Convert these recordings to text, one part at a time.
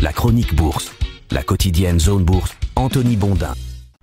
La chronique bourse, la quotidienne Zone Bourse, Anthony Bondin.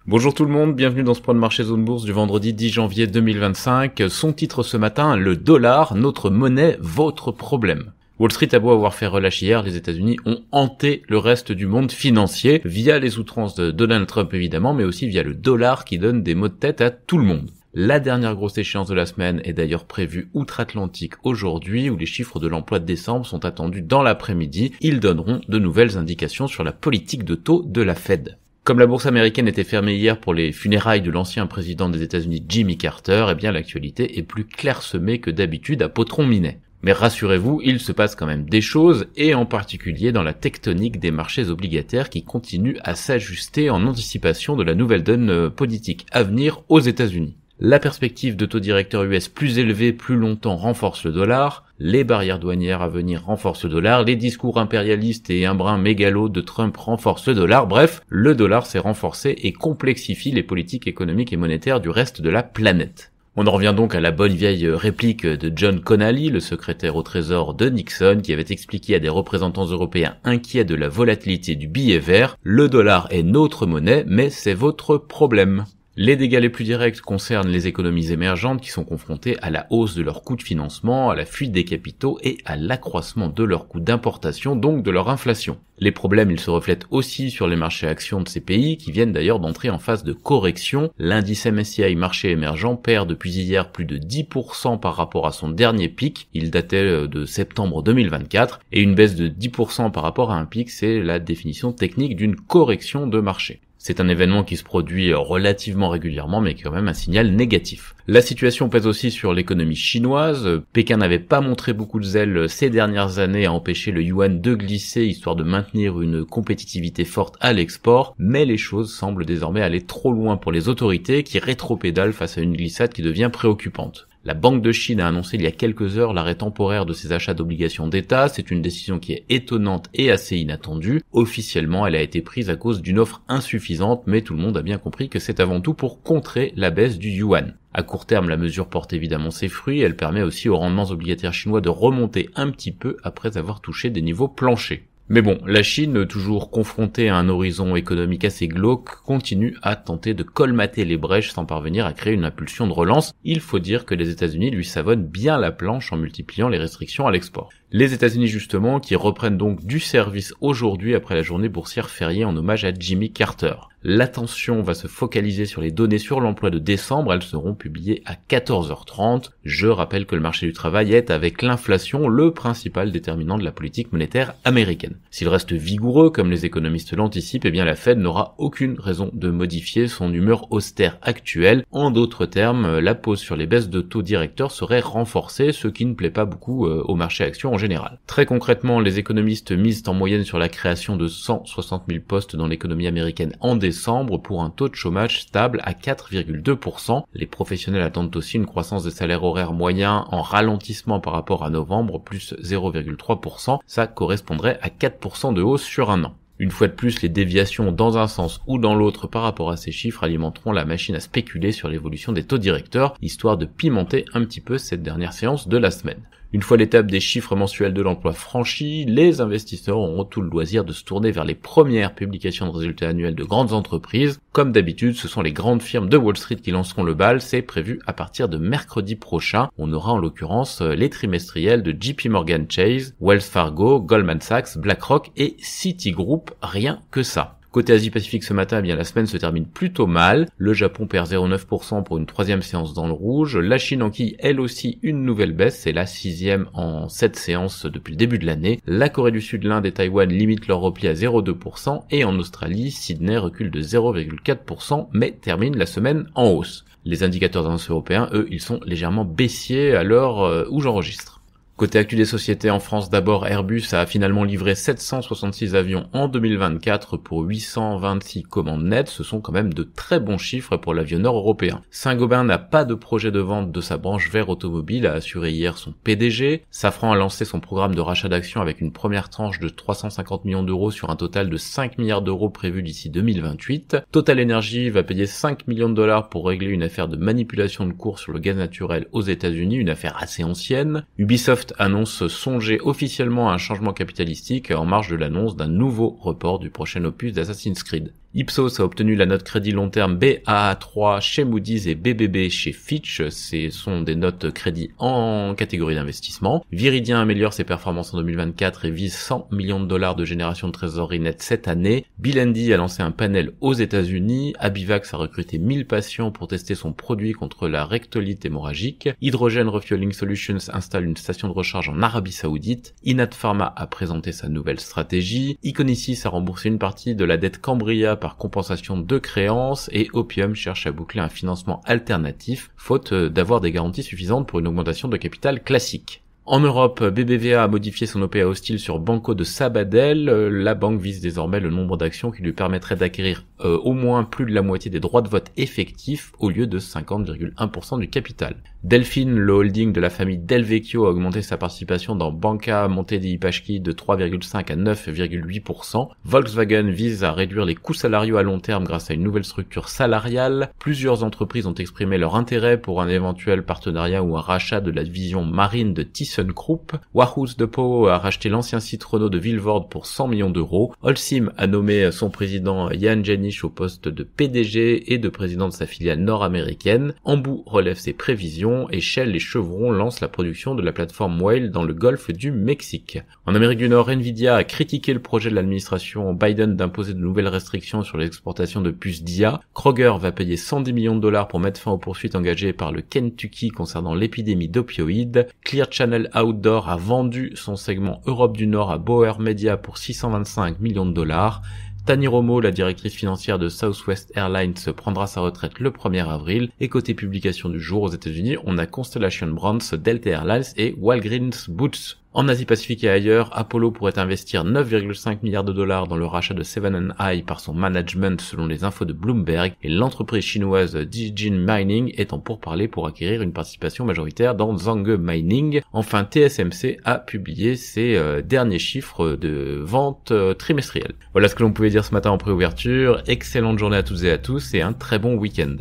Bonjour tout le monde, bienvenue dans ce point de marché Zone Bourse du vendredi 10 janvier 2025. Son titre ce matin, le dollar, notre monnaie, votre problème. Wall Street a beau avoir fait relâche hier, les États-Unis ont hanté le reste du monde financier via les outrances de Donald Trump évidemment, mais aussi via le dollar qui donne des maux de tête à tout le monde. La dernière grosse échéance de la semaine est d'ailleurs prévue outre-Atlantique aujourd'hui, où les chiffres de l'emploi de décembre sont attendus dans l'après-midi. Ils donneront de nouvelles indications sur la politique de taux de la Fed. Comme la bourse américaine était fermée hier pour les funérailles de l'ancien président des États-Unis Jimmy Carter, eh bien l'actualité est plus clairsemée que d'habitude à Potron-Minet. Mais rassurez-vous, il se passe quand même des choses, et en particulier dans la tectonique des marchés obligataires qui continuent à s'ajuster en anticipation de la nouvelle donne politique à venir aux États-Unis. La perspective de taux directeur US plus élevé plus longtemps renforce le dollar, les barrières douanières à venir renforcent le dollar, les discours impérialistes et un brin mégalo de Trump renforcent le dollar, bref, le dollar s'est renforcé et complexifie les politiques économiques et monétaires du reste de la planète. On en revient donc à la bonne vieille réplique de John Connally, le secrétaire au trésor de Nixon, qui avait expliqué à des représentants européens inquiets de la volatilité du billet vert, le dollar est notre monnaie, mais c'est votre problème. Les dégâts les plus directs concernent les économies émergentes qui sont confrontées à la hausse de leurs coûts de financement, à la fuite des capitaux et à l'accroissement de leurs coûts d'importation, donc de leur inflation. Les problèmes, ils se reflètent aussi sur les marchés actions de ces pays qui viennent d'ailleurs d'entrer en phase de correction. L'indice MSCI marché émergent perd depuis hier plus de 10% par rapport à son dernier pic, il datait de septembre 2024, et une baisse de 10% par rapport à un pic, c'est la définition technique d'une correction de marché. C'est un événement qui se produit relativement régulièrement, mais qui est quand même un signal négatif. La situation pèse aussi sur l'économie chinoise. Pékin n'avait pas montré beaucoup de zèle ces dernières années à empêcher le yuan de glisser, histoire de maintenir une compétitivité forte à l'export, mais les choses semblent désormais aller trop loin pour les autorités qui rétropédalent face à une glissade qui devient préoccupante. La Banque de Chine a annoncé il y a quelques heures l'arrêt temporaire de ses achats d'obligations d'État. C'est une décision qui est étonnante et assez inattendue. Officiellement, elle a été prise à cause d'une offre insuffisante, mais tout le monde a bien compris que c'est avant tout pour contrer la baisse du yuan. À court terme, la mesure porte évidemment ses fruits. Elle permet aussi aux rendements obligataires chinois de remonter un petit peu après avoir touché des niveaux planchers. Mais bon, la Chine, toujours confrontée à un horizon économique assez glauque, continue à tenter de colmater les brèches sans parvenir à créer une impulsion de relance. Il faut dire que les États-Unis lui savonnent bien la planche en multipliant les restrictions à l'export. Les États-Unis justement, qui reprennent donc du service aujourd'hui après la journée boursière fériée en hommage à Jimmy Carter. L'attention va se focaliser sur les données sur l'emploi de décembre, elles seront publiées à 14h30. Je rappelle que le marché du travail est, avec l'inflation, le principal déterminant de la politique monétaire américaine. S'il reste vigoureux, comme les économistes l'anticipent, eh bien la Fed n'aura aucune raison de modifier son humeur austère actuelle. En d'autres termes, la pause sur les baisses de taux directeurs serait renforcée, ce qui ne plaît pas beaucoup au marché actions en général. Très concrètement, les économistes misent en moyenne sur la création de 160 000 postes dans l'économie américaine en décembre pour un taux de chômage stable à 4,2%. Les professionnels attendent aussi une croissance des salaires horaires moyens en ralentissement par rapport à novembre, plus 0,3%. Ça correspondrait à 4% de hausse sur un an. Une fois de plus, les déviations dans un sens ou dans l'autre par rapport à ces chiffres alimenteront la machine à spéculer sur l'évolution des taux directeurs, histoire de pimenter un petit peu cette dernière séance de la semaine. Une fois l'étape des chiffres mensuels de l'emploi franchie, les investisseurs auront tout le loisir de se tourner vers les premières publications de résultats annuels de grandes entreprises. Comme d'habitude, ce sont les grandes firmes de Wall Street qui lanceront le bal, c'est prévu à partir de mercredi prochain. On aura en l'occurrence les trimestriels de JP Morgan Chase, Wells Fargo, Goldman Sachs, BlackRock et Citigroup, rien que ça. Côté Asie-Pacifique ce matin, eh bien la semaine se termine plutôt mal. Le Japon perd 0,9% pour une troisième séance dans le rouge. La Chine enquille elle aussi une nouvelle baisse, c'est la 6e en 7 séances depuis le début de l'année. La Corée du Sud, l'Inde et Taïwan limitent leur repli à 0,2% et en Australie, Sydney recule de 0,4% mais termine la semaine en hausse. Les indicateurs d'annonce européens, eux, ils sont légèrement baissiers à l'heure où j'enregistre. Côté actu des sociétés en France, d'abord Airbus a finalement livré 766 avions en 2024 pour 826 commandes nettes. Ce sont quand même de très bons chiffres pour l'avionneur européen. Saint-Gobain n'a pas de projet de vente de sa branche vert automobile, a assuré hier son PDG. Safran a lancé son programme de rachat d'actions avec une première tranche de 350 millions d'euros sur un total de 5 milliards d'euros prévu d'ici 2028. Total Energy va payer 5 millions de dollars pour régler une affaire de manipulation de cours sur le gaz naturel aux États-Unis, une affaire assez ancienne. Ubisoft Ubisoft annonce songer officiellement à un changement capitalistique en marge de l'annonce d'un nouveau report du prochain opus d'Assassin's Creed. Ipsos a obtenu la note crédit long terme Baa3 chez Moody's et BBB chez Fitch. Ce sont des notes crédit en catégorie d'investissement. Viridien améliore ses performances en 2024 et vise 100 millions de dollars de génération de trésorerie nette cette année. Bilendi a lancé un panel aux États-Unis. Abivax a recruté 1000 patients pour tester son produit contre la rectolite hémorragique. Hydrogen Refueling Solutions installe une station de recharge en Arabie Saoudite. Inat Pharma a présenté sa nouvelle stratégie. Iconisys a remboursé une partie de la dette Cambria par compensation de créances et Opium cherche à boucler un financement alternatif, faute d'avoir des garanties suffisantes pour une augmentation de capital classique. En Europe, BBVA a modifié son OPA hostile sur Banco de Sabadell. La banque vise désormais le nombre d'actions qui lui permettrait d'acquérir au moins plus de la moitié des droits de vote effectifs au lieu de 50,1% du capital. Delphine, le holding de la famille Del Vecchio, a augmenté sa participation dans Banca Monte dei Paschi de 3,5 à 9,8%. Volkswagen vise à réduire les coûts salariaux à long terme grâce à une nouvelle structure salariale. Plusieurs entreprises ont exprimé leur intérêt pour un éventuel partenariat ou un rachat de la division marine de ThyssenKrupp. Wahoo's Depot a racheté l'ancien site Renault de Vilvoorde pour 100 millions d'euros. Holcim a nommé son président Jan Jenisch au poste de PDG et de président de sa filiale nord-américaine. Ambu relève ses prévisions et Shell et Chevron lancent la production de la plateforme Whale dans le golfe du Mexique. En Amérique du Nord, Nvidia a critiqué le projet de l'administration Biden d'imposer de nouvelles restrictions sur l'exportation de puces d'IA. Kroger va payer 110 millions de dollars pour mettre fin aux poursuites engagées par le Kentucky concernant l'épidémie d'opioïdes. Clear Channel Outdoor a vendu son segment Europe du Nord à Bauer Media pour 625 millions de dollars. Tani Romo, la directrice financière de Southwest Airlines, prendra sa retraite le 1er avril. Et côté publication du jour aux États-Unis, on a Constellation Brands, Delta Airlines et Walgreens Boots. En Asie-Pacifique et ailleurs, Apollo pourrait investir 9,5 milliards de dollars dans le rachat de Seven & i par son management selon les infos de Bloomberg, et l'entreprise chinoise Zijin Mining est en pourparlers pour acquérir une participation majoritaire dans Zhanghe Mining. Enfin, TSMC a publié ses derniers chiffres de vente trimestrielle. Voilà ce que l'on pouvait dire ce matin en préouverture. Excellente journée à toutes et à tous et un très bon week-end.